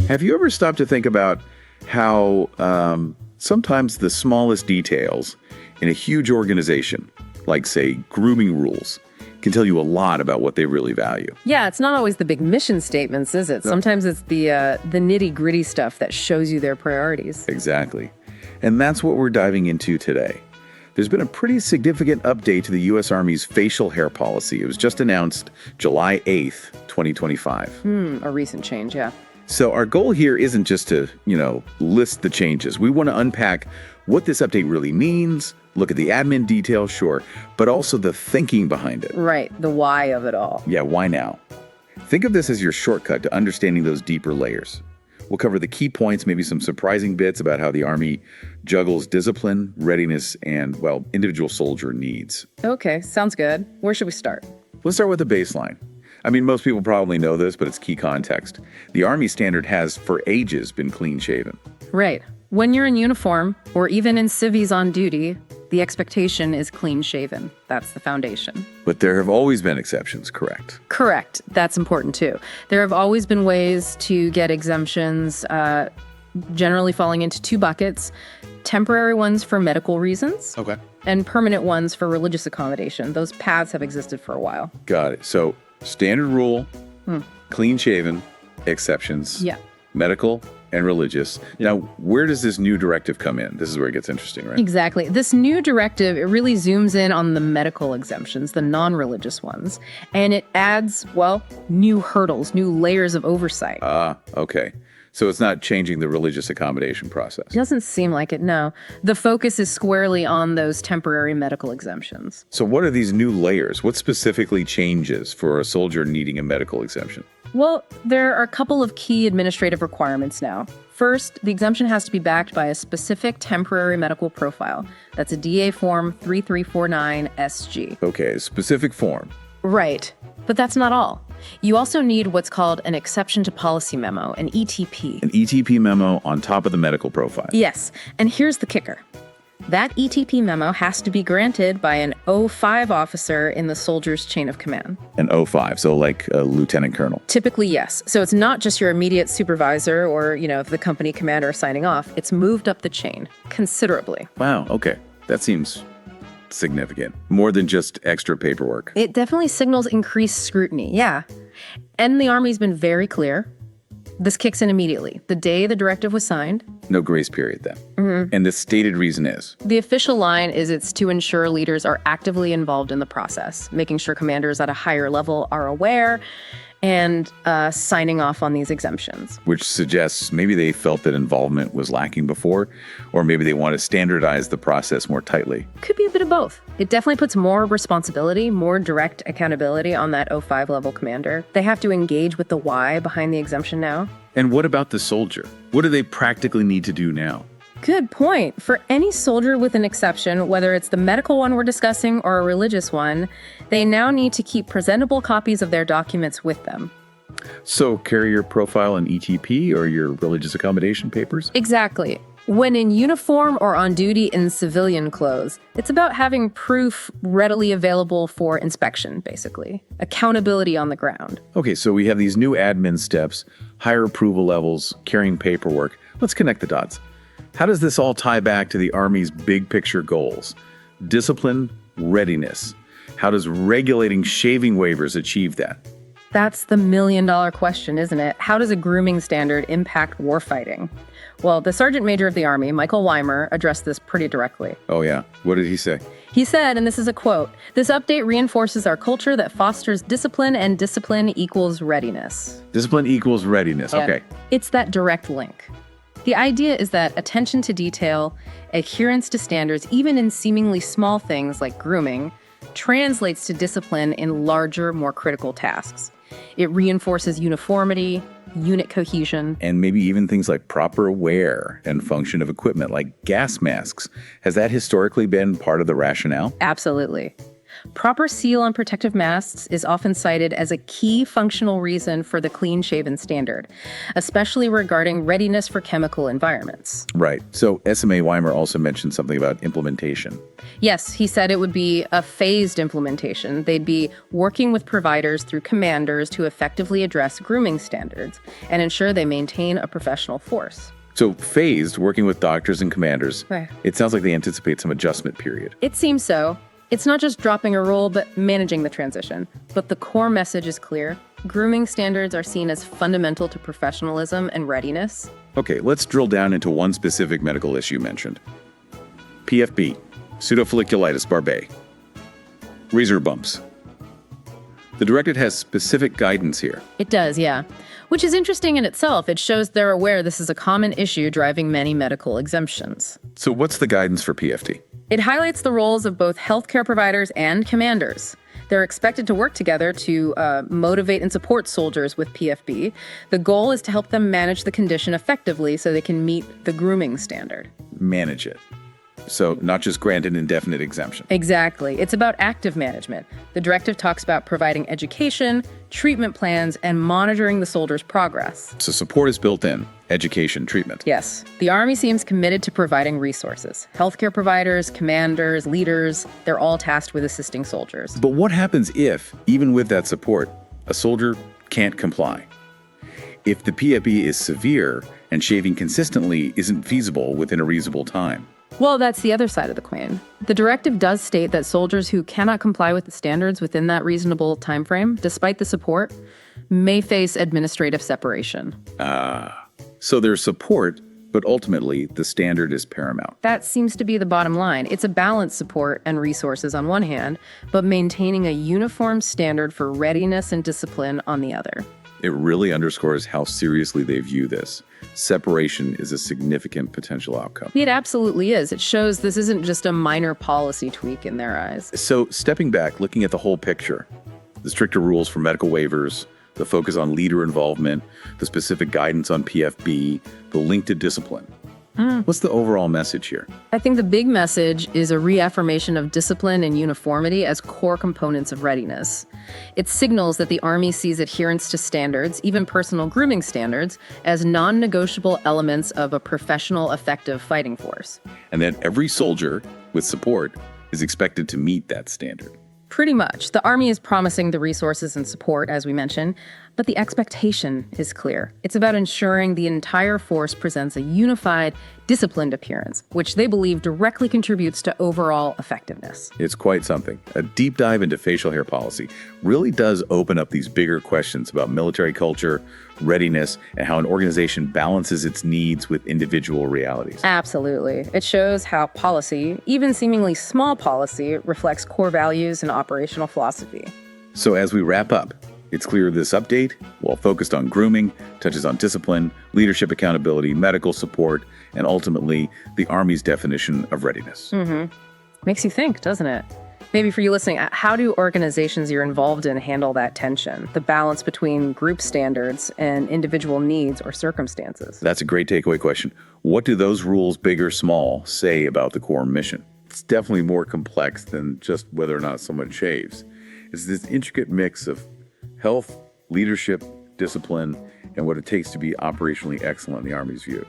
Have you ever stopped to think about how sometimes the smallest details in a huge organization, like, say, grooming rules, can tell you a lot about what they really value? Yeah, it's not always the big mission statements, is it? No. Sometimes it's the nitty-gritty stuff that shows you their priorities. Exactly. And that's what we're diving into today. There's been a pretty significant update to the U.S. Army's facial hair policy. It was just announced July 8th, 2025. A recent change, yeah. So our goal here isn't just to, list the changes. We want to unpack what this update really means, look at the admin details, sure, but also the thinking behind it. Right, the why of it all. Yeah, why now? Think of this as your shortcut to understanding those deeper layers. We'll cover the key points, maybe some surprising bits about how the Army juggles discipline, readiness, and, individual soldier needs. Okay, sounds good. Where should we start? Let's start with the baseline. I mean, most people probably know this, but it's key context. The Army standard has, for ages, been clean-shaven. Right. When you're in uniform, or even in civvies on duty, the expectation is clean-shaven. That's the foundation. But there have always been exceptions, correct? Correct. That's important, too. There have always been ways to get exemptions, generally falling into two buckets: temporary ones for medical reasons, Okay. and permanent ones for religious accommodation. Those paths have existed for a while. Got it. So, standard rule, clean-shaven, exceptions, Yeah. medical, and religious. Now, where does this new directive come in? This is where it gets interesting, right? Exactly. This new directive, it really zooms in on the medical exemptions, the non-religious ones, and it adds, new hurdles, new layers of oversight. Okay. So it's not changing the religious accommodation process. It doesn't seem like it, no. The focus is squarely on those temporary medical exemptions. So what are these new layers? What specifically changes for a soldier needing a medical exemption? Well, there are a couple of key administrative requirements now. First, the exemption has to be backed by a specific temporary medical profile. That's a DA Form 3349-SG. Okay, a specific form. Right, but that's not all. You also need what's called an exception to policy memo, an ETP. An ETP memo on top of the medical profile. Yes, and here's the kicker. That ETP memo has to be granted by an O5 officer in the soldier's chain of command. An O5, so like a lieutenant colonel. Typically, yes. So it's not just your immediate supervisor or, the company commander signing off. It's moved up the chain considerably. Wow, okay. That seems significant. More than just extra paperwork. It definitely signals increased scrutiny, yeah. And the Army's been very clear. This kicks in immediately, the day the directive was signed. No grace period then. And the stated reason is? The official line is it's to ensure leaders are actively involved in the process, making sure commanders at a higher level are aware and signing off on these exemptions. Which suggests maybe they felt that involvement was lacking before, or maybe they want to standardize the process more tightly. Could be a bit of both. It definitely puts more responsibility, more direct accountability on that O5 level commander. They have to engage with the why behind the exemption now. And what about the soldier? What do they practically need to do now? Good point. For any soldier with an exception, whether it's the medical one we're discussing or a religious one, they now need to keep presentable copies of their documents with them. So carry your profile and ETP or your religious accommodation papers? Exactly. When in uniform or on duty in civilian clothes, it's about having proof readily available for inspection, basically. Accountability on the ground. Okay, so we have these new admin steps, higher approval levels, carrying paperwork. Let's connect the dots. How does this all tie back to the Army's big picture goals? Discipline, readiness. How does regulating shaving waivers achieve that? That's the million-dollar question, isn't it? How does a grooming standard impact warfighting? Well, the Sergeant Major of the Army, Michael Weimer, addressed this pretty directly. Oh yeah, what did he say? He said, and this is a quote, "This update reinforces our culture that fosters discipline, and discipline equals readiness." Discipline equals readiness, Yeah. okay. It's that direct link. The idea is that attention to detail, adherence to standards, even in seemingly small things like grooming, translates to discipline in larger, more critical tasks. It reinforces uniformity, unit cohesion. And maybe even things like proper wear and function of equipment, like gas masks. Has that historically been part of the rationale? Absolutely. Proper seal on protective masks is often cited as a key functional reason for the clean-shaven standard, especially regarding readiness for chemical environments. Right. So SMA Weimer also mentioned something about implementation. Yes, he said it would be a phased implementation. They'd be working with providers through commanders to effectively address grooming standards and ensure they maintain a professional force. So phased, working with doctors and commanders, Right. It sounds like they anticipate some adjustment period. It seems so. It's not just dropping a role, but managing the transition. But the core message is clear. Grooming standards are seen as fundamental to professionalism and readiness. Okay, let's drill down into one specific medical issue you mentioned. PFB, pseudo-folliculitis barbae. Razor bumps. The directive has specific guidance here. It does, yeah. Which is interesting in itself. It shows they're aware this is a common issue driving many medical exemptions. So what's the guidance for PFD? It highlights the roles of both healthcare providers and commanders. They're expected to work together to motivate and support soldiers with PFB. The goal is to help them manage the condition effectively so they can meet the grooming standard. Manage it. So not just grant an indefinite exemption. Exactly. It's about active management. The directive talks about providing education, treatment plans, and monitoring the soldier's progress. So support is built in, education, treatment. Yes, the Army seems committed to providing resources. Healthcare providers, commanders, leaders, they're all tasked with assisting soldiers. But what happens if, even with that support, a soldier can't comply? If the PFB is severe and shaving consistently isn't feasible within a reasonable time? Well, that's the other side of the coin. The directive does state that soldiers who cannot comply with the standards within that reasonable time frame, despite the support, may face administrative separation. So there's support, but ultimately the standard is paramount. That seems to be the bottom line. It's a balanced support and resources on one hand, but maintaining a uniform standard for readiness and discipline on the other. It really underscores how seriously they view this. Separation is a significant potential outcome. It absolutely is. It shows this isn't just a minor policy tweak in their eyes. So stepping back, looking at the whole picture, the stricter rules for medical waivers, the focus on leader involvement, the specific guidance on PFB, the link to discipline. What's the overall message here? I think the big message is a reaffirmation of discipline and uniformity as core components of readiness. It signals that the Army sees adherence to standards, even personal grooming standards, as non-negotiable elements of a professional, effective fighting force. And that every soldier with support is expected to meet that standard. Pretty much. The Army is promising the resources and support, as we mentioned, but the expectation is clear. It's about ensuring the entire force presents a unified, disciplined appearance, which they believe directly contributes to overall effectiveness. It's quite something. A deep dive into facial hair policy really does open up these bigger questions about military culture, readiness, and how an organization balances its needs with individual realities. Absolutely. It shows how policy, even seemingly small policy, reflects core values and operational philosophy. So as we wrap up, it's clear this update, while focused on grooming, touches on discipline, leadership accountability, medical support, and ultimately the Army's definition of readiness. Makes you think, doesn't it? Maybe for you listening, how do organizations you're involved in handle that tension, the balance between group standards and individual needs or circumstances? That's a great takeaway question. What do those rules, big or small, say about the core mission? It's definitely more complex than just whether or not someone shaves. It's this intricate mix of health, leadership, discipline, and what it takes to be operationally excellent in the Army's view.